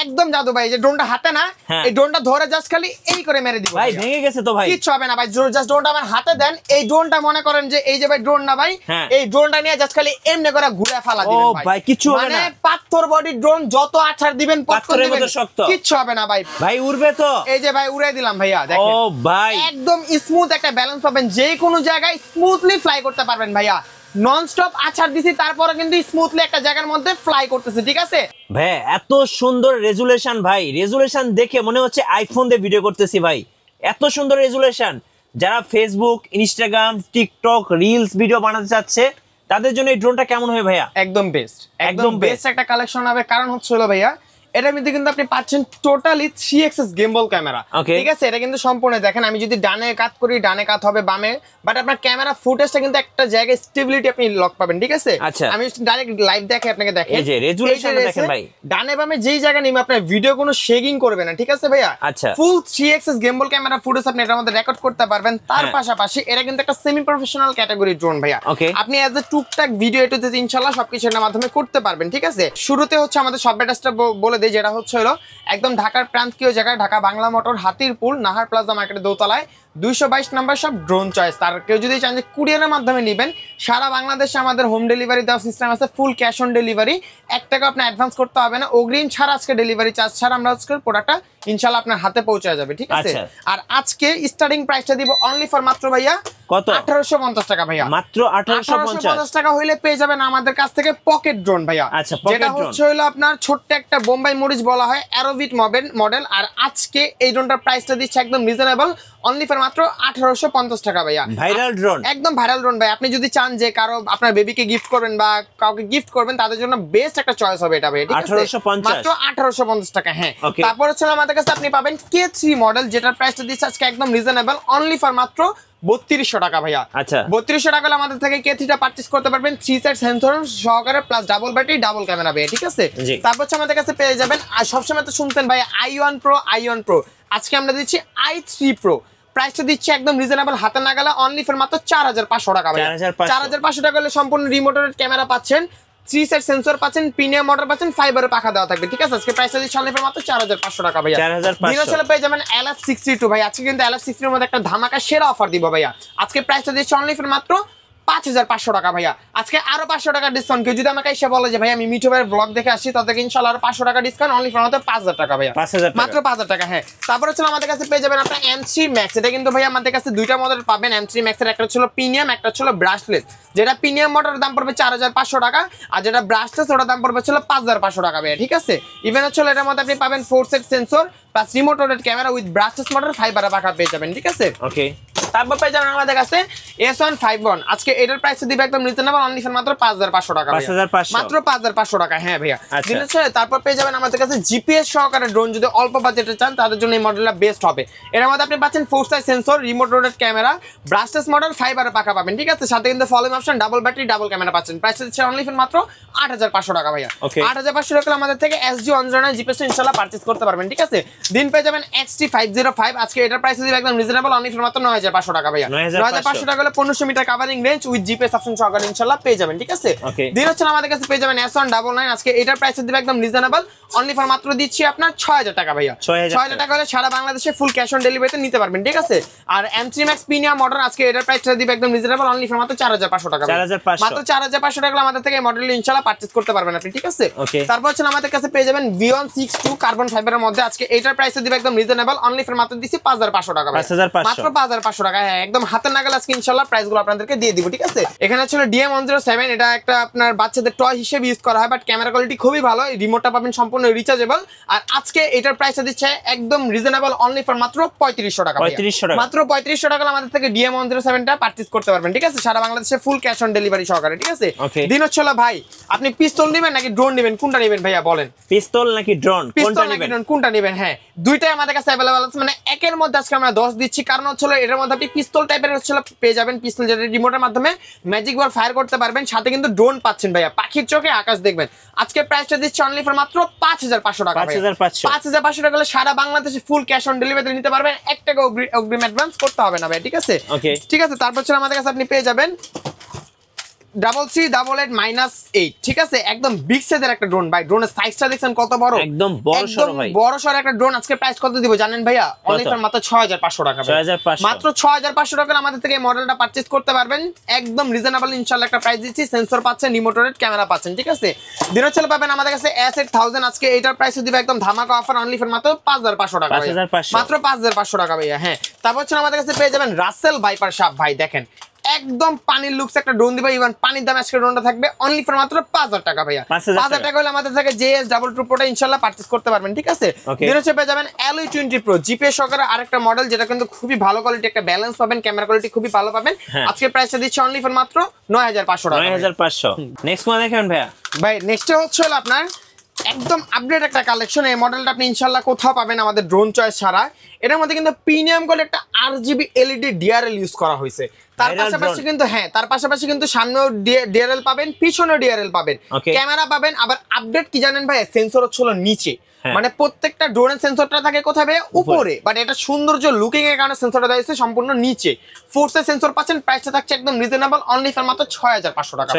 একদম জাদু ভাই, যে ড্রোনটা হাতে না, এই ড্রোনটা ধরে জাস্ট খালি এই করে মেরে দিব ভাই। ভেঙে গেছে তো ভাই? কিচ্ছু হবে না ভাই, জাস্ট ড্রোনটা আমার হাতে দেন, এই ড্রোনটা মনে করেন যে এই যে ভাই ড্রোন না ভাই, এই ড্রোনটা নিয়ে জাস্ট খালি এমনি করে ঘুরে ফেলা দিবেন ভাই। ভাই কিচ্ছু হবে না, মানে পাথর বডি ড্রোন যত আছাড় দিবেন পাথরের মতো শক্ত, কিচ্ছু হবে না ভাই। ভাই উড়বে তো? এই যে ভাই উড়াই দিলাম ভাইয়া, দেখেন। ও ভাই একদম স্মুথ একটা ব্যালেন্স পাবেন, যে কোনো জায়গায় স্মুথলি ফ্লাই করতে পারবেন ভাইয়া। নন স্টপ আছাড় দিছি, তারপরে কিন্তু স্মুথলি একটা জায়গার মধ্যে ফ্লাই করতেছে, ঠিক আছে ভাই। এত সুন্দর রেজুলেশন ভাই, রেজুলেশন দেখে মনে হচ্ছে আইফোন দিয়ে ভিডিও করতেছি ভাই, এত সুন্দর রেজুলেশন। যারা Facebook, Instagram, TikTok, reels video বানাতে চাচ্ছে তাদের জন্য এই ড্রোনটা কেমন হবে ভাইয়া? একদম বেস্ট, একদম বেস্ট একটা কালেকশন হবে। কারণ হচ্ছে হলো ভাইয়া, এটার মধ্যে কিন্তু আপনি পাচ্ছেন টোটালি 3 এক্সিস গিম্বল ক্যামেরা, ঠিক আছে। এটা কিন্তু সম্পূর্ণ দেখেন, আমি যদি ডানে কাট করি ডানে কাট হবে বামে, বাট আপনার ক্যামেরা ফুটেজটা কিন্তু একটা জায়গায় স্টেবিলিটি আপনি লক পাবেন, ঠিক আছে। আমি ডাইরেক্ট লাইভ দেখে আপনাকে দেখেন, এই যে রেজুলেশনটা দেখেন ভাই, ডানে বামে যেই জায়গা নিবে আপনার ভিডিও কোনো শেকিং করবে না, ঠিক আছে ভাইয়া। ফুল 3 এক্সিস গিম্বল ক্যামেরা ফুটেজ আপনি এটার মধ্যে রেকর্ড করতে পারবেন। তার পাশাপাশি এটা কিন্তু একটা সেমি প্রফেশনাল ক্যাটাগরি ড্রোন ভাইয়া। আপনি অ্যাজ এ টুকটাক ভিডিও এডিটে ইনশাআল্লাহ সবকিছু এর মাধ্যমে করতে পারবেন, ঠিক আছে। শুরুতে হচ্ছে আমাদের সব অ্যাড্রেসটা বলে দেই, যেটা হচ্ছে হলো একদম ঢাকার প্রান্তীয় জায়গায়, ঢাকা বাংলা মোটর, হাতিরপুল, নাহার প্লাজা মার্কেটের দোতলায় 222 নম্বর সব ড্রোন চয়েস। তার কেউ যদি চান যে কুরিয়ারের মাধ্যমে নেবেন, সারা বাংলাদেশে আমাদের হোম ডেলিভারি দেওয়ার সিস্টেম আছে, ফুল ক্যাশ অন ডেলিভারি। 1 টাকা আপনি অ্যাডভান্স করতে হবে না, অগ্রিম ছাড়া আজকে ডেলিভারি চার্জ ছাড়া আমরা আজকে প্রোডাক্টটা ইনশাআল্লাহ আপনার হাতে পৌঁছে যাবে, ঠিক আছে। আর আজকে স্টার্টিং প্রাইসটা দিব অনলি ফর মাত্র ভাইয়া কত? 1850 টাকা ভাইয়া, মাত্র 1850 টাকা হইলে পেয়ে যাবেন আমাদের কাছ থেকে পকেট ড্রোন ভাইয়া। যেটা হচ্ছে হলো আপনার ছোট্ট একটা বোম্বাই মরিচ বলা হয়, অ্যারোবিট মডেল। আর আজকে এই ড্রোনটার প্রাইসটা দিচ্ছে একদম রিজনেবল, অনলি ফর মাত্র 1850 টাকা ভাইয়া। ভাইরাল ড্রোন, একদম ভাইরাল ড্রোন ভাই। আপনি যদি চান যে কারো আপনার বেবিকে গিফট করবেন বা কাউকে গিফট করবেন, তাদের জন্য বেস্ট একটা চয়েস হবে এটা ভাই, ঠিক আছে। মাত্র 1850 টাকা। হ্যাঁ, তারপর হচ্ছে আমাদের কাছে আপনি পাবেন K3 মডেল, যেটার প্রাইসটা দিচ্ছে আজকে একদম রিজনেবল, অনলি ফর মাত্র 3200 টাকা ভাইয়া। আচ্ছা, 3200 টাকা হলে আমাদের থেকে K3টা পারচেজ করতে পারবেন 3 সাইড সেন্সর সহকারে, plus double battery, double camera ভাইয়া, ঠিক আছে। তারপর হচ্ছে আমাদের কাছে পেয়ে যাবেন, আর সবসময় তো শুনতেন ভাই i1 Pro, আজকে আমরা দিচ্ছি i3 Pro। প্রাইসটা দিচ্ছে একদম রিজনেবল, হাতে না গেলে অনলি ফর মাত্র 4500 টাকা ভাইয়া। 4500 টাকা হলে সম্পূর্ণ রিমোটেড ক্যামেরা পাচ্ছেন, 3 সাইড সেন্সর পাচ্ছেন, প্রিমিয়াম মোটর পাচ্ছেন, ফাইবারের পাখা দেওয়া থাকবে, ঠিক আছে। আজকে প্রাইসটা দিচ্ছে অনলি ফর মাত্র 4500 টাকা ভাইয়া। দিনের ছেলে পেয়ে যাবেন LF62 ভাই। আজকে কিন্তু LF62 এর মধ্যে একটা ধামাকা সেরা অফার দিব ভাইয়া। আজকে প্রাইসটা দিচ্ছে অনলি ফর মাত্র 5500 টাকা ভাইয়া। আজকে আরো 500 টাকা ডিসকাউন্ট। কেউ যদি আমাকে এসে বলে যে ভাই আমি মিঠু ভাইয়ের ব্লগ দেখে আসছি, তাদেরকে ইনশাআল্লাহ আরো 500 টাকা ডিসকাউন্ট, অনলি ফর মাত্র 5000 টাকা ভাইয়া, মাত্র 5000 টাকা। হ্যাঁ, তারপর হচ্ছে আমাদের কাছে পেয়ে যাবেন আপনার M3 Max। এটা কিন্তু ভাই আমাদের কাছে দুইটা মডেল পাবেন M3 Max এর, একটা ছিল প্রিমিয়াম, একটা ছিল ব্রাশলেস। যেটা প্রিমিয়াম মডেলের দাম পড়বে 4500 টাকা, আর যেটা ব্রাশলেস ওটার দাম পড়বে ছিল 5500 টাকা ভাইয়া, ঠিক আছে। ইভেন হচ্ছে এটার মধ্যে আপনি পাবেন 4 set sensor plus remote rotate camera with brushless motor, ফাইবারের পাখা পেয়ে যাবেন, ঠিক আছে। ওকে, তারপর পেয়ে যাবেন আমাদের কাছে S151। আজকে এটার প্রাইস দিবে একদম রিজনেবল, অনলি ফর মাত্র 5500 টাকা, মাত্র 5500 টাকা। হ্যাঁ ভাইয়া, দিনের ছেলে। তারপর পেয়ে যাবেন আমাদের কাছে জিপিএস সহকারে ড্রোন, যদি অল্প বাজেটে চান তাদের জন্য এই মডেলটা বেস্ট হবে। এর মধ্যে আপনি পাচ্ছেন 4 side sensor, remote rotate camera, brushless model, ফাইবারের পাখা পাবেন, ঠিক আছে। সাথে কিন্তু following option, double battery, double camera পাচ্ছেন। প্রাইস দিচ্ছে অনলি ফর মাত্র 8500 টাকা ভাইয়া। 8500 টাকা আমাদের থেকে SG অঞ্জনা জিপিএস ইনশাআল্লাহ পারচেজ করতে পারবেন, ঠিক আছে। দিন পেয়ে যাবেন XT505। আজকে এটার প্রাইস দিবে একদম রিজনেবল, অনলি ফর মাত্র 9500 টাকা ভাইয়া। 9500 টাকা হলে 1500 metre covering range with GPS option সহকারে ইনশাআল্লাহ পেয়ে যাবেন, ঠিক আছে। দিন হচ্ছে আমাদের কাছে পেয়ে যাবেন S199। আজকে এটার প্রাইস দিবে একদম রিজনেবল, অনলি ফর মাত্র দিচ্ছি আপনার 6000 টাকা ভাইয়া। 6000 টাকা হলে সারা বাংলাদেশে ফুল ক্যাশ অন ডেলিভারিতে নিতে পারবেন, ঠিক আছে। আর M3 Max প্রিমিয়াম মডেল, আজকে এটার প্রাইসটা দিবে একদম রিজনেবল, অনলি ফর মাত্র 4500 টাকা, মাত্র 4500 টাকা আমাদের থেকে মডেল ইনশাআল্লাহ পারচেজ করতে পারবেন আপনি, ঠিক আছে। তারপর হচ্ছে আমাদের কাছে পেয়ে যাবেন V162 কার্বন ফাইবারের মধ্যে। আজকে এটার প্রাইসটা দিবে একদম রিজনেবল, অনলি ফর মাত্র দিচ্ছি 5500 টাকা, মাত্র 5500 টাকা। হ্যাঁ, একদম হাতে না গেলে আজকে ইনশাআল্লাহ প্রাইসগুলো আপনাদেরকে দিয়ে দিব, ঠিক আছে। এখানে ছিল DM107। এটা একটা আপনার বাচ্চাদের টয় হিসেবে ইউজ করা হয়, বাট ক্যামেরা কোয়ালিটি খুবই ভালো। রিমোটটা পাবেন সম্পূর্ণ রিচার্জেবল। আর আজকে এটার প্রাইসটা দিচ্ছে একদম রিজনেবল, অনলি ফর মাত্র 3500 টাকা, মাত্র 3500 টাকা আমাদের থেকে DM107টা পারচেজ করতে পারবেন, ঠিক আছে। সারা বাংলাদেশে ফুল ক্যাশ অন ডেলিভারি সহকারে, ঠিক আছে। দিন হচ্ছে ভাই, আপনি পিস্তল নেবেন নাকি ড্রোন নেবেন, কোনটা নেবেন ভাইয়া বলেন? পিস্তল নাকি ড্রোন, কোনটা নেবেন? হ্যাঁ, দুইটাই আমাদের কাছে अवेलेबल আছে। মানে একের মধ্যে আজকে আমরা 10 দিচ্ছি, কারণ হচ্ছে এটার মধ্যে আপনি পিস্তল টাইপের হচ্ছে পেয়ে যাবেন, পিস্তল যেটা রিমোটের মাধ্যমে ম্যাজিক বল ফায়ার করতে পারবেন, সাথে কিন্তু ড্রোন পাচ্ছেন ভাইয়া, পাখির চোখে আকাশ দেখবেন। আজকে প্রাইসটা দিচ্ছে অনলি ফর মাত্র 5500 টাকা, 5500 টাকা হলে সারা বাংলাদেশে ফুল ক্যাশ অন ডেলিভারি নিতে পারবেন, 1 টাকা অগ্রিম অ্যাডভান্স করতে হবে না ভাই, ঠিক আছে। ঠিক আছে, তারপর হচ্ছে আমাদের কাছে আপনি পেয়ে যাবেন 3388-8 ঠিক আছে একদম বিগ সাইজের একটা ড্রোন ভাই ড্রোনের সাইজটা দেখছেন কত বড় একদম বড় সরো ভাই বড় সরো একটা ড্রোন আজকে প্রাইস কত দিব জানেন ভাইয়া অনলি ফর মাত্র 6500 টাকা 6500 মাত্র 6500 টাকা আমাদের থেকে এই মডেলটা পারচেজ করতে পারবেন একদম রিজনেবল ইনশাআল্লাহ একটা প্রাইস দিচ্ছি সেন্সর পাচ্ছেন রিমোট রোটেট ক্যামেরা পাচ্ছেন ঠিক আছে দিনচল পাবেন আমাদের কাছে S8000 আজকে এটার প্রাইস দিব একদম ধামাকা অফার অনলি ফর মাত্র 5500 টাকা মাত্র 5500 টাকা ভাইয়া হ্যাঁ তারপর হচ্ছে আমাদের কাছে পেয়ে যাবেন রাসেল ভাইপার শার্প ভাই দেখেন একদম পানির লুকস একটা ড্রোন দিবা ইভেন পানির দামে আজকে ড্রোনটা থাকবে অনলি ফর মাত্র 5000 টাকা ভাইয়া 5000 টাকা হলে আমাদের থেকে JS22 Proটা ইনশাআল্লাহ পারচেজ করতে পারবেন ঠিক আছে দিনচল পেয়ে যাবেন LE20 Pro জিপিএস সহকারে আরেকটা মডেল যেটা কিন্তু খুবই ভালো কোয়ালিটি একটা ব্যালেন্স পাবেন ক্যামেরা কোয়ালিটি খুবই ভালো পাবেন আজকে প্রাইসটা দিচ্ছি অনলি ফর মাত্র 9500 টাকা 9500 নেক্সট কোন দেখেন ভাইয়া ভাই নেক্সট হচ্ছে আপনার একদম আপডেট একটা কালেকশন এই মডেলটা আপনি ইনশাআল্লাহ কোথাও পাবেন আমাদের ড্রোন চয়েস ছাড়া এটার মধ্যে কিন্তু প্রিমিয়াম কোয়ালিটি একটা RGB LED DRL ইউজ করা হয়েছে তার পাশাপাশি কিন্তু সামনেও DRL পাবেন পিছনেও DRL পাবেন ক্যামেরা পাবেন আবার আপডেট কি জানেন ভাই সেন্সর হচ্ছে নিচে মানে প্রত্যেকটা ড্রোনের সেন্সরটা থাকে কোথায় উপরে বাট এটা সৌন্দর্য লুকিং এর কারণে সেন্সরটা দিয়েছে সম্পূর্ণ নিচে ফোর্সের সেন্সর পাচ্ছেন প্রাইসটা থাকছে একদম রিজনেবল অনলি ফর মাত্র 6500 টাকা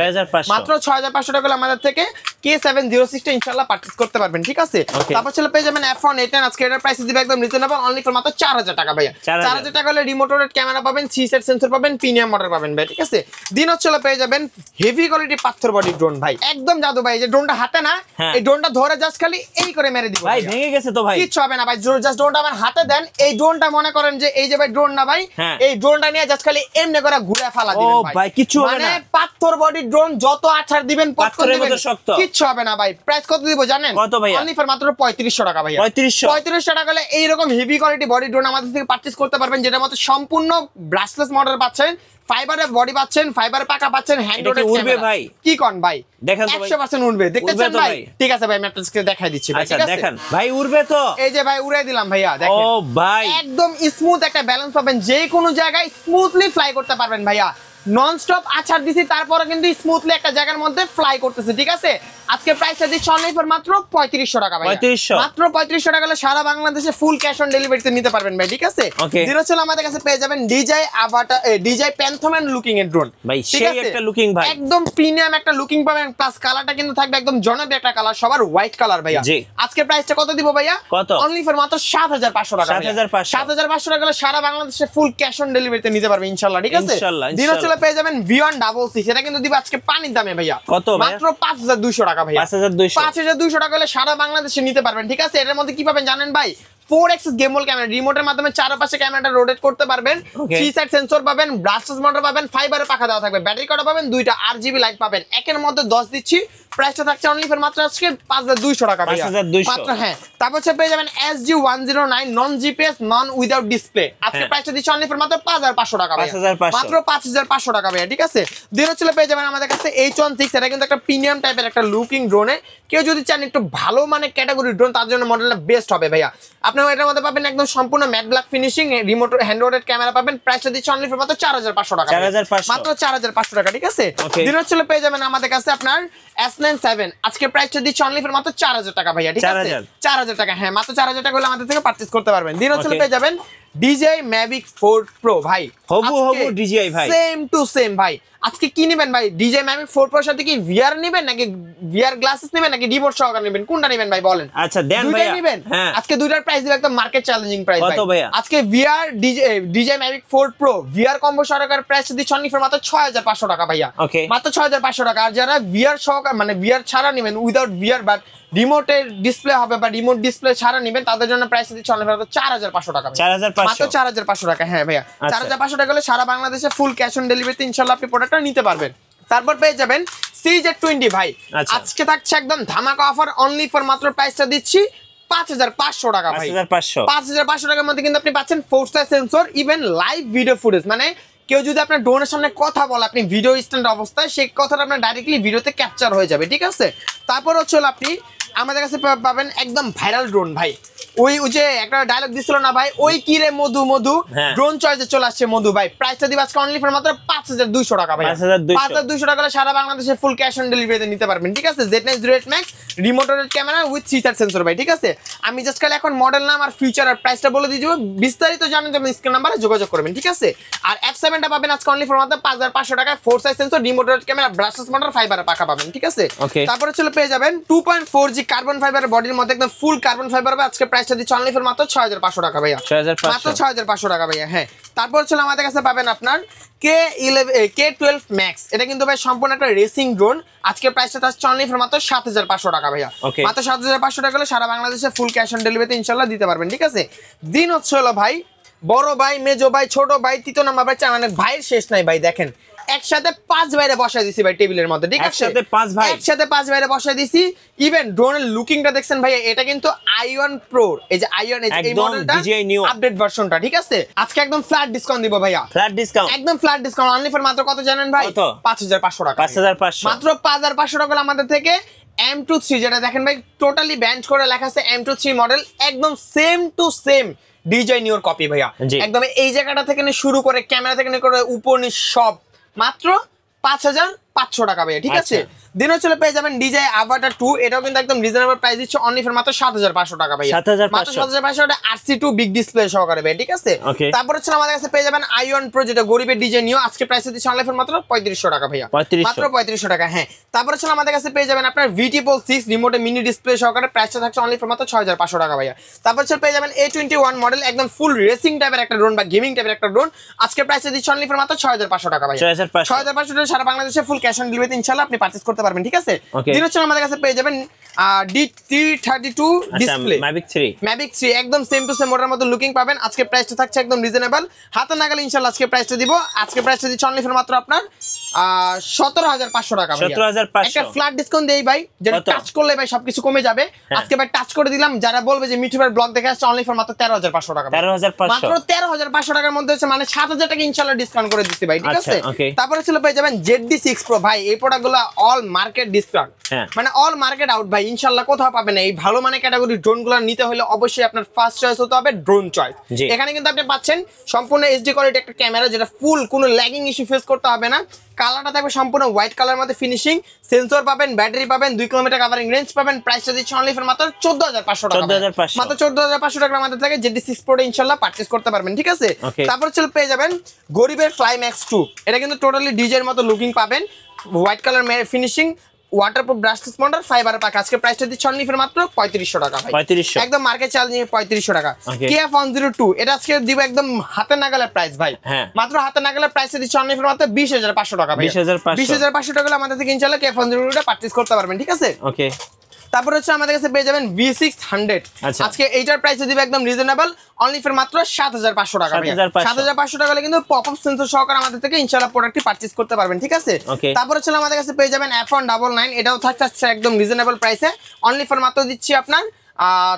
মাত্র 6500 টাকা আমাদের থেকে K706 টা ইনশাআল্লাহ পারচেজ করতে পারবেন ঠিক আছে তারপর চলে পেয়ে যাবেন F1.8 আজকে এটার প্রাইস দিবে একদম রিজনেবল অনলি ফর মাত্র 4000 টাকা ভাইয়া 4000 টাকা হলে রিমোট রোটেট ক্যামেরা পাবেন 3 সেট সেন্সর পাবেন প্রিমিয়াম মডেল পাবেন ভাই ঠিক আছে দিন চলে পেয়ে যাবেন হেভি কোয়ালিটি পাথর বডি ড্রোন ভাই একদম জাদু ভাই যে ড্রোনটা হাতে না এই ড্রোনটা ধরে জাস্ট খালি এই করে মেরে দিব ভাই ভেঙে গেছে তো ভাই কিছু হবে না ভাই জাস্ট ড্রোনটা আমার হাতে দেন এই ড্রোনটা মনে করেন যে এই যে ভাই ড্রোন না ভাই এই ড্রোনটা নিয়ে জাস্ট খালি এমনি করে ঘুরে ফেলা দিবেন ভাই ভাই কিছু হবে না মানে পাথর বডি ড্রোন যত আছাড় দিবেন পাথরের মতো শক্ত কিছু হবে না ভাই প্রাইস কত দিব জানেন কত ভাই অনলি ফর মাত্র 3500 টাকা ভাই 3500 টাকা হলে এই রকম হেভি কোয়ালিটি বডি ড্রোন আমাদের থেকে পারচেজ করতে পারবেন যেটার মধ্যে সম্পূর্ণ ব্রাশলেস মডেল পাচ্ছেন ফাইবারের বডি পাচ্ছেন ফাইবারের পাকা পাচ্ছেন হ্যান্ড রোটেট উড়বে ভাই কি কোন ভাই দেখেন তো ভাই 100% উড়বে দেখতেছেন ভাই ঠিক আছে ভাই আমি আপনাদেরকে দেখাই দিচ্ছি ভাই ঠিক আছে দেখেন ভাই উড়বে তো এই যে ভাই উড়াই দিলাম ভাইয়া দেখেন ও ভাই একদম স্মুথ একটা ব্যালেন্স পাবেন যে কোনো জায়গায় স্মুথলি ফ্লাই করতে পারবেন ভাইয়া নন স্টপ আছাড় দিছি তারপরে কিন্তু স্মুথলি একটা জায়গার মধ্যে ফ্লাই করতেছে ঠিক আছে আজকে প্রাইসটা দিচ্ছি অনলি ফর মাত্র 3500 টাকা ভাই মাত্র 3500 টাকা হলে সারা বাংলাদেশে ফুল ক্যাশ অন ডেলিভারিতে নিতে পারবেন ভাই ঠিক আছে দিনচল আমাদের কাছে পেয়ে যাবেন DJI প্যান্থম্যান লুকিং এর ড্রোন ভাই সেই একটা লুকিং ভাই একদম প্রিমিয়াম একটা লুকিং পাবেন প্লাস কালারটা কিন্তু থাকবে একদম জনপ্রিয় একটা কালার সবার হোয়াইট কালার ভাইয়া আজকে প্রাইসটা কত দিব ভাইয়া কত অনলি ফর মাত্র 7500 টাকা 7500 টাকা হলে সারা বাংলাদেশে ফুল ক্যাশ অন ডেলিভারিতে নিতে পারবেন ইনশাআল্লাহ ঠিক আছে দিনচল পেয়ে যাবেন V166 এটা কিন্তু দিব আজকে পানির দামে ভাইয়া কত মাত্র 5200 টাকা ভাইয়া 5200 টাকা হলে সারা বাংলাদেশে নিতে পারবেন ঠিক আছে এর মধ্যে কি পাবেন জানেন ভাই 4x গেমবল ক্যামেরা রিমোটের মাধ্যমে চারপাশে ক্যামেরাটা রোটেট করতে পারবেন 3 সাইড সেন্সর পাবেন ব্রাশলেস মোটর পাবেন ফাইবারের পাখা দেওয়া থাকবে ব্যাটারি কটা পাবেন দুইটা RGB লাইট পাবেন একের মধ্যে 10 দিচ্ছি প্রাইসটা থাকছে অনলি ফর মাত্র আজকে 5200 টাকা ভাইয়া মাত্র হ্যাঁ তারপর হচ্ছে পেয়ে যাবেন SG109 নন জিপিএস নন উইদাউট ডিসপ্লে আজকে প্রাইসটা দিচ্ছি অনলি ফর মাত্র 5500 টাকা ভাইয়া মাত্র 5500 টাকা ভাইয়া ঠিক আছে দিনচলে পেয়ে যাবেন আমাদের কাছে H16 এটা কিন্তু একটা প্রিমিয়াম টাইপের একটা লুকিং ড্রোনে কেউ যদি চান একটু ভালো মানে ক্যাটাগরি ড্রোন তার জন্য মডেলটা বেস্ট হবে ভাইয়া আপনারা এটার মধ্যে পাবেন একদম সম্পূর্ণ matte black finishing remote hand rotate camera পাবেন প্রাইসটা দিচ্ছি অনলি ফর মাত্র 4500 টাকা মাত্র 4500 টাকা ঠিক আছে দিনচলে পেয়ে যাবেন আমাদের কাছে আপনার S97 আজকে প্রাইসটা দিচ্ছি অনলি ফর মাত্র 4000 টাকা ভাইয়া ঠিক আছে 4000 টাকা হ্যাঁ মাত্র 4000 টাকা হলে আমাদের থেকে পারচেজ করতে পারবেন দিনচলে পেয়ে যাবেন DJI Mavic 4 Pro ভাই হবু DJI ভাই সেম টু সেম ভাই আজকে কি নেবেন ভাই DJI Mavic 4 Pro সাথে কি VR নেবেন নাকি VR গ্লাসেস নেবেন নাকি রিমোট সহকারে নেবেন কোনটা নেবেন ভাই বলেন আচ্ছা দেন ভাই নেবেন আজকে দুইটার প্রাইস দিব একদম মার্কেট চ্যালেঞ্জিং প্রাইস ভাই আজকে VR DJI Mavic 4 Pro VR combo সহকারে প্রাইস দিচ্ছি অনলি ফর মাত্র 6500 টাকা ভাইয়া মাত্র 6500 টাকা আর যারা VR সহকারে মানে VR ছাড়া নেবেন উইদাউট VR বাট রিমোটের ডিসপ্লে হবে বা রিমোট ডিসপ্লে ছাড়া নেবেন তাদের জন্য প্রাইস দিচ্ছি অনলি ফর 4500 টাকা মাত্র 4500 টাকা হ্যাঁ ভাইয়া 4500 টাকা হলে সারা বাংলাদেশে ফুল ক্যাশ অন ডেলিভারিতে ইনশাআল্লাহ আপনি প্রোডাক্টটা নিতে পারবেন তারপর পেয়ে যাবেন CZ20 ভাই আজকে থাকছে একদম ধামাকা অফার অনলি ফর মাত্র প্রাইসটা দিচ্ছি 5500 টাকা ভাই 5500 টাকার মধ্যে কিন্তু আপনি পাচ্ছেন 4 star sensor even live video footage মানে কেউ যদি আপনার ড্রোনের সামনে কথা বলে আপনি ভিডিও স্ট্যান্ড অবস্থায় সেই কথাটা আপনার ডাইরেক্টলি ভিডিওতে ক্যাপচার হয়ে যাবে ঠিক আছে তারপর হচ্ছে আপনি আমাদের কাছে পাবেন একদম ভাইরাল ড্রোন ভাই। ওই যে একটা ডায়লগ দিছিল না ভাই, ওই কি রে মধু মধু, ড্রোন চয়েসে চলে আসছে মধু ভাই। প্রাইসটা দিব আজকে অনলি ফর মাত্র 5200 টাকা ভাই। 5200 টাকা হলে সারা বাংলাদেশে ফুল ক্যাশ অন ডেলিভারিতে নিতে পারবেন, ঠিক আছে। Z908 Max রিমোটেড camera with 3 sensor ভাই, ঠিক আছে। আমি জাস্ট খালি এখন মডেল নাম আর ফিচার আর প্রাইসটা বলে দিয়ে দিব, বিস্তারিত জানার জন্য স্ক্রিন নাম্বারে যোগাযোগ করবেন, ঠিক আছে। আর F7টা পাবেন আজকে অনলি ফর মাত্র 5500 টাকায়, 4 সাইজ সেন্সর রিমোটেড ক্যামেরা ব্রাশলেস মোটর ফাইবারে পাকা পাবেন, ঠিক আছে। তারপরে চলে পেয়ে যাবেন 2.4G কার্বন ফাইবারের বডির মধ্যে একদম ফুল কার্বন ফাইবার হবে। আজকে প্রাইসটা দিচ্ছি অনলি ফর মাত্র 6500 টাকা ভাইয়া, মাত্র 6500 টাকা ভাইয়া। হ্যাঁ, তারপর চলে আমাদের কাছে পাবেন আপনার K12 Max, এটা কিন্তু ভাই সম্পূর্ণ একটা রেসিং ড্রোন। আজকে প্রাইসটা থাকছে অনলি ফর মাত্র 7500 টাকা ভাইয়া, মাত্র 7500 টাকা হলে সারা বাংলাদেশে ফুল ক্যাশ অন ডেলিভারিতে ইনশাআল্লাহ দিতে পারবেন, ঠিক আছে। দিন হচ্ছে হলো ভাই বড় ভাই, মেজো ভাই, ছোট ভাই, তৃতীয় নাম্বার ভাই, চার মানে ভাইয়ের শেষ নাই ভাই। দেখেন একসাথে 5 ভাইরে বসায় দিছি ভাই টেবিলের মধ্যে, ঠিক আছে। একসাথে 5 ভাইরে বসায় দিছি। ইভেন ড্রোনের লুকিংটা দেখছেন ভাই, এটা কিন্তু i1 Pro, এই যে i1 এই মডেলটা DJI নিউ আপডেট ভার্সনটা, ঠিক আছে। আজকে একদম ফ্ল্যাট ডিসকাউন্ট দিব ভাইয়া, ফ্ল্যাট ডিসকাউন্ট, একদম ফ্ল্যাট ডিসকাউন্ট অনলি ফর মাত্র কত জানেন ভাই? 5500 টাকা, 5500, মাত্র 5500 টাকা আমাদের থেকে M23, যেটা দেখেন ভাই টোটালি ব্যান্ড করে লেখা আছে M23 মডেল, একদম সেম টু সেম DJI নিউর কপি ভাইয়া। একদম এই জায়গাটা থেকে শুরু করে ক্যামেরা থেকে করে উপর নিচ সব মাত্র 5500 টাকা ভাইয়া, ঠিক আছে। দিন চলে পেয়ে যাবেন DJI Avatar 2, এটাও কিন্তু একদম রিজনেবল প্রাইস দিচ্ছে অনলি ফর মাত্র 7500 টাকা ভাইয়া, মাত্র 7500 টাকা RC2 বিগ ডিসপ্লে সহকারে ভাই, ঠিক আছে। তারপর হচ্ছে আমাদের কাছে পেয়ে যাবেন i1 Pro, যেটা গরিবের DJI নিউ, আজকে প্রাইস দিচ্ছে অনলি ফর মাত্র 3500 টাকা ভাইয়া, মাত্র 3500 টাকা। হ্যাঁ, তারপর হচ্ছে আমাদের কাছে পেয়ে যাবেন আপনার Hatirpool 6 রিমোটে মিনি ডিসপ্লে সহকারে, প্রাইসটা থাকছে অনলি ফর মাত্র 6500 টাকা ভাইয়া। তারপর হচ্ছে পেয়ে যাবেন A21 মডেল, একদম ফুল রেসিং টাইপের একটা ড্রোন বা গেমিং টাইপের একটা ড্রোন, আজকে প্রাইসটা দিচ্ছে অনলি ফর মাত্র 6500 টাকা ভাইয়া, 6500 টাকা সারা বাংলাদেশে ফুল ক্যাশ অন ডেলিভারিতে ইনশাআল্লাহ আপনি পারচেজ করতে পারবেন, ঠিক আছে। দিন হচ্ছে আমাদের কাছে পেয়ে যাবেন D332 ডিসপ্লে Mavic 3, একদম সেম টু সেম মডেলের মতো লুকিং পাবেন। আজকে প্রাইসটা থাকছে একদম রিজনেবল, হাতে নাগালে ইনশাআল্লাহ আজকে প্রাইসটা দিব। আজকে প্রাইসটা দিচ্ছে অনলি ফর মাত্র আপনার 17500 টাকা ভাই, 17500, একটা ফ্ল্যাট ডিসকাউন্ট দেই ভাই, যেটা টাচ করলে ভাই সবকিছু কমে যাবে। আজকে ভাই টাচ করে দিলাম, যারা বলবে যে মিঠু ভাই ব্লগ দেখে আসছে অনলি ফর মাত্র 13500 টাকা, 13500, মাত্র 13500 টাকার মধ্যে হচ্ছে, মানে 7000 টাকা ইনশাআল্লাহ ডিসকাউন্ট করে দিচ্ছি ভাই, ঠিক আছে। তারপরে ছিল পেয়ে যাবেন ZD6 Pro ভাই, এই প্রোডাক্টগুলো অল মার্কেট ডিসকাউন্ট, মানে অল মার্কেট আউট ভাই, ইনশাআল্লাহ কোথাও পাবেন না। এই ভালো মানে ক্যাটাগরি ড্রোনগুলো নিতে হলে অবশ্যই আপনার ফার্স্ট চয়েস হতে হবে ড্রোন চয়েস। এখানে কিন্তু আপনি পাচ্ছেন সম্পূর্ণ HD কোয়ালিটি একটা ক্যামেরা, যেটা ফুল কোনো ল্যাগিং ইস্যু ফেস করতে হবে না। কালারটা থাকবে সম্পূর্ণ হোয়াইট কালার মধ্যে ফিনিশিং, সেন্সর পাবেন, ব্যাটারি পাবেন, 2 কিলোমিটার কাভারিং রেঞ্জ পাবেন। প্রাইসটা দিচ্ছে অনলি ফর মাত্র 14500 টাকা, মাত্র 14500 টাকার মধ্যে থেকে ZD6 Pro ইনশাআল্লাহ পারচেজ করতে পারবেন, ঠিক আছে। তারপর চলে পেয়ে যাবেন গরিবের Fly Max 2, এটা কিন্তু টোটালি DJI এর মতো লুকিং পাবেন, white colour finishing, waterproof brushless motor ফাইবারের পাকা। আজকে প্রাইসটা দিচ্ছে অনলি ফর মাত্র 3500 টাকা ভাই, 3500, একদম মার্কেট চ্যালেঞ্জ নিয়ে 3500 টাকা। KF102, এটা আজকে দিব একদম হাতে নাগালের প্রাইস ভাই, মাত্র হাতে নাগালের প্রাইসে দিচ্ছে অনলি ফর মাত্র 20500 টাকা ভাই, 20500 টাকা আমাদের থেকে ইনশাআল্লাহ KF102 টা পারচেজ করতে পারবেন, ঠিক আছে। ওকে, তারপর হচ্ছে আমাদের কাছে পেয়ে যাবেন V600, আজকে এইটার প্রাইসে দিবে একদম রিজনেবল অনলি ফর মাত্র 7500 টাকা ভাই, 7500 টাকা হলে কিন্তু পপআপ সেন্সর সহকারে আমাদের থেকে ইনশাআল্লাহ প্রোডাক্টটি পারচেজ করতে পারবেন, ঠিক আছে। তারপর হচ্ছে আমাদের কাছে পেয়ে যাবেন F199, এটাও থাকছে একদম রিজনেবল প্রাইসে অনলি ফর মাত্র দিচ্ছি আপনার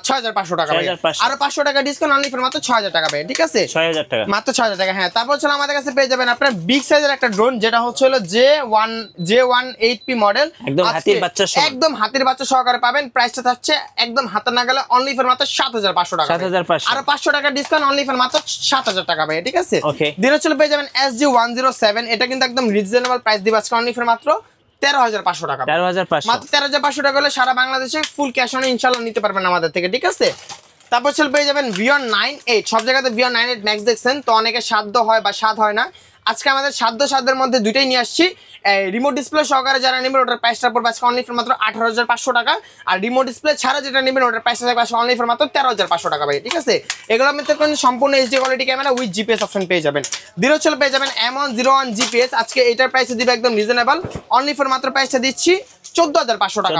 6500 টাকা ভাই, আরো 500 টাকা ডিসকাউন্ট অনলি ফর মাত্র 6000 টাকা ভাই, ঠিক আছে, 6000 টাকা, মাত্র 6000 টাকা। হ্যাঁ, তারপর হচ্ছে আমাদের কাছে পেয়ে যাবেন আপনার বিগ সাইজের একটা ড্রোন, যেটা হচ্ছে হলো J18P মডেল, একদম হাতির বাচ্চা, একদম হাতির বাচ্চা সহকারে পাবেন। প্রাইসটা থাকছে একদম হাতে নাগালে অনলি ফর মাত্র 7500 টাকা, 7500, আরো 500 টাকা ডিসকাউন্ট অনলি ফর মাত্র 7000 টাকা ভাই, ঠিক আছে। দিন হচ্ছে পেয়ে যাবেন SG107, এটা কিন্তু একদম রিজনেবল প্রাইস দিবে আজকে অনলি ফর মাত্র 13500 টাকা, 13500, মাত্র 13500 টাকা হলে সারা বাংলাদেশে ফুল ক্যাশ অনে ইনশাআল্লাহ নিতে পারবেন আমাদের থেকে, ঠিক আছে। তারপর চলে পেয়ে যাবেন Vion 9.8, সব জায়গাতে Vion 9.8 ম্যাক্স দেখছেন, তো অনেকে সাধ্য হয় বা স্বাদ হয় না। আজকে আমাদের সাধ্যের মধ্যে দুইটাই নিয়ে আসছি। রিমোট ডিসপ্লে সহকারে যারা নেবেন ওটার প্রাইসটা পড়বে আজকে অনলি ফর মাত্র 18500 টাকা, আর রিমোট ডিসপ্লে ছাড়া যেটা নেবেন ওটার প্রাইসটা থাকবে আজকে অনলি ফর মাত্র 13500 টাকা ভাই, ঠিক আছে। এগুলো আপনি সম্পূর্ণ HD quality camera with GPS option পেয়ে যাবেন। চলে পেয়ে যাবেন M101 GPS, আজকে এটার প্রাইসে দিবে একদম রিজনেবল অনলি ফর মাত্র প্রাইসটা দিচ্ছি 14500 টাকা,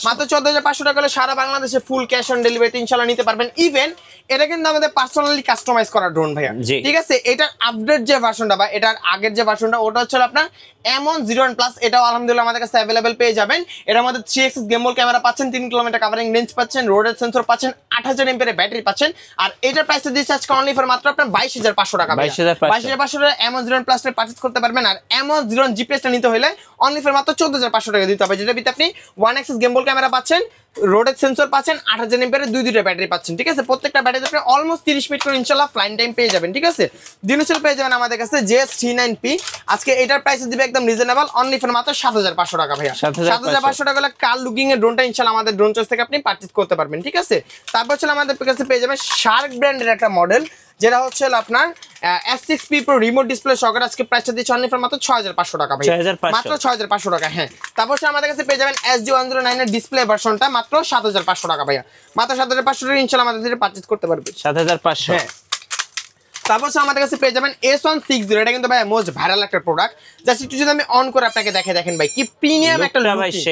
মাত্র 14500 টাকা হলে সারা বাংলাদেশে ফুল ক্যাশ অন ডেলিভারিতে ইনশাআল্লাহ নিতে পারবেন। ইভেন এটা কিন্তু আমাদের পার্সোনালি কাস্টমাইজ করা ড্রোন ভাইয়া, ঠিক আছে। এটার আপডেট যে ভার্সনটা বা এটার আগের যে ভার্সনটা ওটা হচ্ছে আপনার M101 প্লাস, এটাও আলহামদুলিল্লাহ আমাদের কাছে অ্যাভেলেবেল পেয়ে যাবেন। এটার মধ্যে 3 এক্সিস গেমবল ক্যামেরা পাচ্ছেন, 3 কিলোমিটার কাভারিং রেঞ্জ পাচ্ছেন, রোডের সেন্সর পাচ্ছেন, 8000 mAh এর ব্যাটারি পাচ্ছেন। আর এটার প্রাইসটা দিচ্ছে আজকে অনলি ফর মাত্র আপনার 22500 টাকা। 22500 টাকা Amazon প্লাস পারচেজ করতে পারবেন। আর Amazon জিপিএসটা নিতে হলে অনলি ফর মাত্র 14500 টাকা দিতে হবে, যেটা ভিতরে আপনি 1 axis gimbal ক্যামেরা পাচ্ছেন, রোডের সেন্সর পাচ্ছেন, 8000 mAh দুইটা ব্যাটারি পাচ্ছেন। ঠিক আছে, প্রত্যেকটা ব্যাটারিতে আপনি অলমোস্ট 30 মিনিট করে ইনশাআল্লাহ ফ্লাইং টাইম পেয়ে যাবেন। ঠিক আছে, দিনচল পেয়ে যাবেন আমাদের কাছে JS39P। আজকে এটার প্রাইস দিবে একদম রিজনেবল অনলি ফর মাত্র 7500 টাকা ভাইয়া। 7500 টাকা হলে কার লুকিং এর ড্রোনটা ইনশাআল্লাহ আমাদের ড্রোন চয়েস থেকে আপনি পারচেজ করতে পারবেন। ঠিক আছে, তারপর হচ্ছে আমাদের কাছে পেয়ে যাবেন শার্ক ব্র্যান্ডের একটা মডেল, যেটা হচ্ছে আপনার S6P Pro রিমোট ডিসপ্লে সহকারে। আজকে প্রাইসটা দিচ্ছে অনলি ফর মাত্র 6500 টাকা ভাই, মাত্র 6500 টাকা। হ্যাঁ, তারপর আমাদের কাছে পেয়ে যাবেন SG109 এর ডিসপ্লে ভার্সনটা মাত্র 7500 টাকা ভাইয়া, মাত্র 7500 টাকা ইনশাআল্লাহ আমাদের থেকে পারচেজ করতে পারবে। 7500। হ্যাঁ, তারপর আমাদের কাছে পেয়ে যাবেন S160। এটা কিন্তু ভাই মোস্ট ভাইরাল একটা প্রোডাক্ট। জাস্ট একটু যদি আমি অন করে আপনাকে দেখেন ভাই, কি প্রিমিয়াম একটা লুকিং,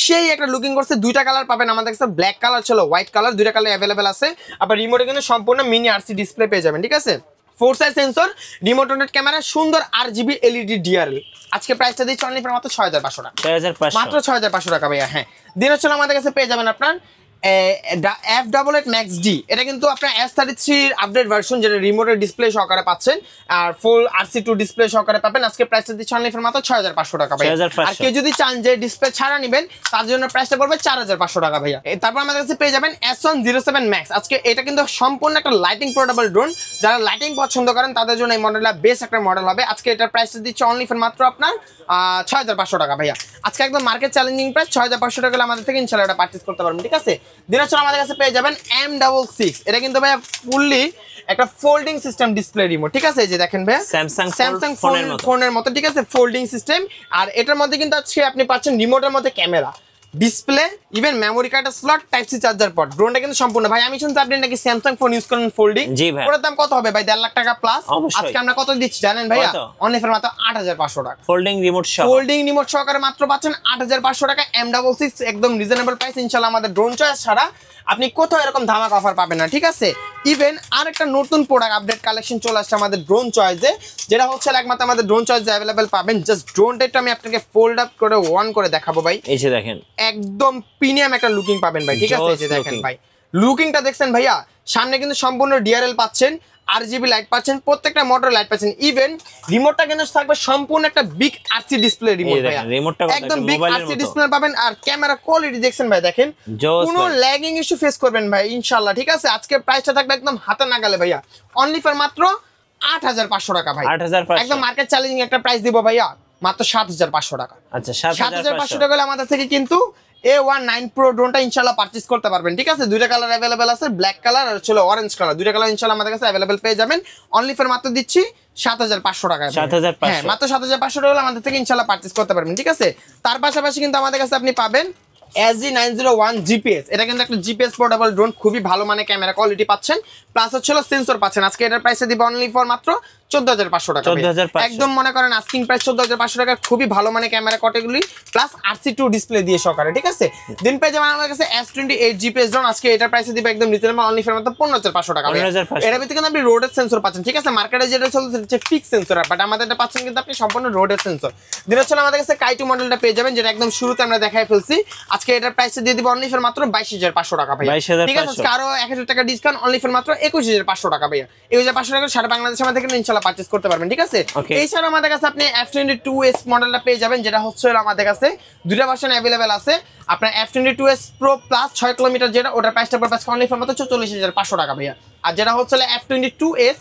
সেই একটা লুকিং করছে। দুইটা কালার পাবেন আমাদের কাছে, ব্ল্যাক কালার ছিল, হোয়াইট কালার, দুইটা কালার अवेलेबल আছে। আবার রিমোটে কিন্তু সম্পূর্ণ মিনি আরসি ডিসপ্লে পেয়ে যাবেন। ঠিক আছে, 4 side sensor, remote rotate camera, সুন্দর RGB LED DRL। আজকে প্রাইসটা দিচ্ছি অনলি ফর মাত্র 6500 টাকা, মাত্র 6500 টাকা ভাইয়া। হ্যাঁ, দিন হচ্ছে আমাদের কাছে পেয়ে যাবেন আপনার F88 Max D। এটা কিন্তু আপনার S33 আপডেট ভার্সন, যেটা রিমোটের ডিসপ্লে সহকারে পাচ্ছেন আর ফুল RC2 ডিসপ্লে সহকারে পাবেন। আজকে প্রাইসটা দিচ্ছি অনলি ফর মাত্র 6500 টাকা ভাই। আর কেউ যদি চান যে ডিসপ্লে ছাড়া নেবেন, তার জন্য প্রাইসটা পড়বে 4500 টাকা ভাইয়া। তারপর আমাদের কাছে পেয়ে যাবেন S107 Max। আজকে এটা কিন্তু সম্পূর্ণ একটা লাইটিং পোর্টেবল ড্রোন, যারা লাইটিং পছন্দ করেন তাদের জন্য এই মডেলটা বেস্ট একটা মডেল হবে। আজকে এটার প্রাইসটা দিচ্ছে অনলি ফর মাত্র আপনার 6500 টাকা ভাইয়া। আজকে একদম মার্কেট চ্যালেঞ্জিং প্রাইস 6500 টাকা আমাদের থেকে ইনশাআল্লাহ এটা পারচেজ করতে পারবেন। ঠিক আছে, দিনাজপুর আমাদের কাছে পেয়ে যাবেন M66। এটা কিন্তু ভাই ফুললি একটা ফোল্ডিং সিস্টেম ডিসপ্লে রিমোট। ঠিক আছে, এই যে দেখেন ভাই স্যামসাং ফোনের মতো। ঠিক আছে, ফোল্ডিং সিস্টেম। আর এটার মধ্যে কিন্তু আজকে আপনি পাচ্ছেন রিমোটের মধ্যে ক্যামেরা, ডিসপ্লে, ইভেন মেমোরি কার্ডের স্লট, টাইপ সি চার্জার পট। ড্রোনটা কিন্তু সম্পূর্ণ ভাই, আমি শুনছি আপনি নাকি স্যামসাং ফোন ইউজ করেন ফোল্ডিং, ওটার দাম কত হবে ভাই? 1.5 লাখ টাকা প্লাস। আজকে আমরা কত দিচ্ছি জানেন ভাইয়া? অনলি ফর মাত্র 8500 টাকা। ফোল্ডিং রিমোট সহকারে মাত্র পাচ্ছেন 8500 টাকা M66, একদম রিজনেবল প্রাইস। ইনশাআল্লাহ আমাদের ড্রোন চয়েস ছাড়া আপনি কোথাও এরকম ধামাকা অফার পাবেন না। ঠিক আছে, ইভেন আরেকটা নতুন প্রোডাক্ট আপডেট কালেকশন চলে আসছে আমাদের ড্রোন চয়েসে, যেটা হচ্ছে একমাত্র আমাদের ড্রোন চয়েসে अवेलेबल পাবেন। জাস্ট ড্রোনটা একটু আমি আপনাকে ফোল্ড আপ করে ওয়ান করে দেখাবো ভাই। এই যে দেখেন, একদম প্রিমিয়াম একটা লুকিং পাবেন ভাই। ঠিক আছে, এই যে দেখেন ভাই, লুকিংটা দেখছেন ভাইয়া, সামনে কিন্তু সম্পূর্ণ DRL পাচ্ছেন, RGB লাইট পাচ্ছেন, প্রত্যেকটা মোটর লাইট পাচ্ছেন। ইভেন রিমোটটা কিন্তু থাকবে সম্পূর্ণ একটা বিগ RC ডিসপ্লে রিমোট ভাইয়া, একদম বিগ RC ডিসপ্লে পাবেন। আর ক্যামেরা কোয়ালিটি দেখছেন ভাই, দেখেন কোনো ল্যাগিং ইস্যু ফেস করবেন ভাই ইনশাআল্লাহ। ঠিক আছে, আজকে প্রাইসটা থাকবে একদম হাতে নাগালে ভাইয়া, অনলি ফর মাত্র 8500 টাকা ভাই। একদম মার্কেট চ্যালেঞ্জিং একটা প্রাইস দিব ভাইয়া, মাত্র 7500 টাকা। আচ্ছা, 7500 টাকা হলে আমাদের থেকে কিন্তু A19 Pro ড্রোনটা ইনশাআল্লাহ পারচেজ করতে পারবেন। ঠিক আছে, দুইটা কালার अवेलेबल আছে, ব্ল্যাক কালার আর হলো অরেঞ্জ কালার। দুইটা কালার ইনশাআল্লাহ আমাদের কাছে अवेलेबल পেয়ে যাবেন। অনলি ফর মাত্র দিচ্ছি 7500 টাকা। হ্যাঁ, মাত্র 7500 টাকা হলে আমাদের থেকে ইনশাআল্লাহ পারচেজ করতে পারবেন। ঠিক আছে, তার পাশাপাশি কিন্তু আমাদের কাছে আপনি পাবেন SG901 GPS। এটা কিন্তু একটা GPS পোর্টেবল ড্রোন, খুবই ভালো মানে ক্যামেরা কোয়ালিটি পাচ্ছেন, প্লাস হচ্ছে সেন্সর পাচ্ছেন। আজকে এটার প্রাইসে দিব অনলি ফর মাত্র 14500 টাকা। একদম মনে করেন আস্কিং প্রাইস 14500 টাকা, খুবই ভালো মানে camera category plus RC2 display দিয়ে সহকারে। ঠিক আছে, দিন পেয়ে যাবেন আমাদের কাছে S28 GPS ড্রোন। আজকে এটার প্রাইসে দিব একদম রিজনেবল অনলি ফর মাত্র 15500 টাকা। এর ভিতরে কিন্তু আপনি রোডের সেন্সর পাচ্ছেন। ঠিক আছে, মার্কেটে যেটা চলছে হচ্ছে ফিক্স সেন্সর, বাট আমাদের এটা পাচ্ছেন কিন্তু আপনি সম্পূর্ণ রোডের সেন্সর। দিন হচ্ছে আমাদের কাছে কাইটু মডেলটা পেয়ে যাবেন, যেটা একদম শুরুতে আমরা দেখাই ফেলছি। আজকে এটার প্রাইসে দিয়ে দিব অনলি ফর মাত্র 22500 টাকা ভাই। ঠিক আছে, আরো 1000 টাকা ডিসকাউন্ট, অনলি ফর মাত্র 21500 টাকা ভাইয়া। 21500 টাকা সারা বাংলাদেশের মধ্যে কিন্তু ইনশাআল্লাহ পারচেজ করতে পারবেন। ঠিক আছে, এছাড়া আমাদের কাছে আপনি F22s মডেলটা পেয়ে যাবেন, যেটা হচ্ছে আমাদের কাছে দুইটা ভার্সন अवेलेबल আছে। আপনার F22s Pro প্লাস 6 কিলোমিটার, যেটা ওটার প্রাইসটা পড়বে অনলি ফর মাত্র 44500 টাকা ভাইয়া। আর যেটা হচ্ছে F22s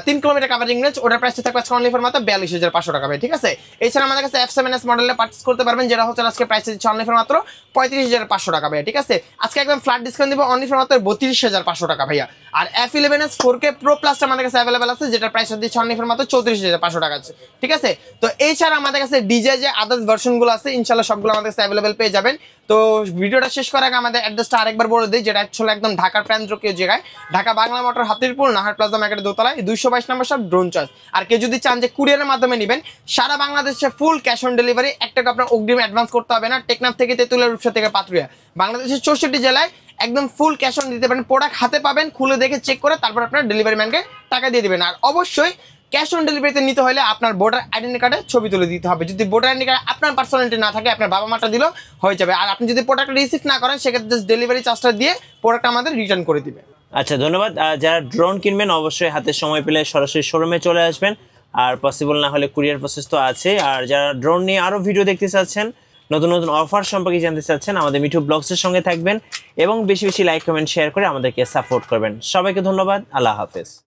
3 কিলোমিটার কাভারিং রেঞ্জ, ওটার প্রাইসটা থাকবে অনলি ফর মাত্র 42500 টাকা ভাই। ঠিক আছে, এছাড়া আমাদের কাছে F7s মডেলে পারচেজ করতে পারবেন, যেটা হচ্ছে আজকে প্রাইসে দিচ্ছে অনলি ফর মাত্র 35500 টাকা ভাই। ঠিক আছে, আজকে একদম ফ্ল্যাট ডিসকাউন্ট দিব অনলি ফর মাত্র 32500 টাকা ভাইয়া। আর F11s 4K Pro প্লাস আমাদের কাছে अवेलेबल আছে, যেটা প্রাইস দিচ্ছে অনলি ফর মাত্র 34500 টাকা আছে। ঠিক আছে, তো এছাড়া আমাদের কাছে DJI যে আদার্স ভার্সনগুলো আছে ইনশাআল্লাহ সবগুলো আমাদের কাছে अवेलेबल পেয়ে যাবেন। তো ভিডিওটা শেষ করার আগে আমাদের অ্যাড্রেসটা আরেকবার বলে দিই, যেটা অ্যাকচুয়ালি একদম ঢাকার প্রান্তকীয় জায়গায়, ঢাকা বাংলা মোটর হাতিরপুল নাহার প্লাজা মার্কেটের দোতলায় 222 নম্বর সব ড্রোন চয়েস। আর কেউ যদি চান যে কুরিয়ারের মাধ্যমে নেবেন, সারা বাংলাদেশে ফুল ক্যাশ অন ডেলিভারি, 1 টাকা আপনার অগ্রিম অ্যাডভান্স করতে হবে না। টেকনাফ থেকে তেতুলিয়া, রূপসা থেকে পাতুরিয়া, বাংলাদেশের 64 জেলায় একদম ফুল ক্যাশ অন দিতে পারেন। প্রোডাক্ট হাতে পাবেন, খুলে দেখে চেক করে তারপর আপনার ডেলিভারি ম্যানকে টাকা দিয়ে দিবেন। আর অবশ্যই ক্যাশ অন ডেলিভারিতে নিতে হলে আপনার ভোটার আইডেন্টি কার্ডে ছবি তুলে দিতে হবে। যদি ভোটার আইডেন্টি কার্ড আপনার পার্সোনালিটি না থাকে, আপনার বাবা মাটা দিলেও হয়ে যাবে। আর আপনি যদি প্রোডাক্ট রিসিভ না করেন, সেক্ষেত্রে জাস্ট ডেলিভারি চার্জটা দিয়ে প্রোডাক্ট আমাদের রিটার্ন করে দিবে। আচ্ছা, ধন্যবাদ। যারা ড্রোন কিনবেন অবশ্যই হাতে সময় পেলে সরাসরি শোরুমে চলে আসবেন, আর পসিবল না হলে কুরিয়ার প্রসেস তো আছে। আর যারা ড্রোন নিয়ে আরও ভিডিও দেখতে চাচ্ছেন, নতুন নতুন অফার সম্পর্কে জানতে চাচ্ছেন, আমাদের মিঠু ব্লগসের সঙ্গে থাকবেন এবং বেশি বেশি লাইক কমেন্ট শেয়ার করে আমাদেরকে সাপোর্ট করবেন। সবাইকে ধন্যবাদ। আল্লাহ হাফেজ।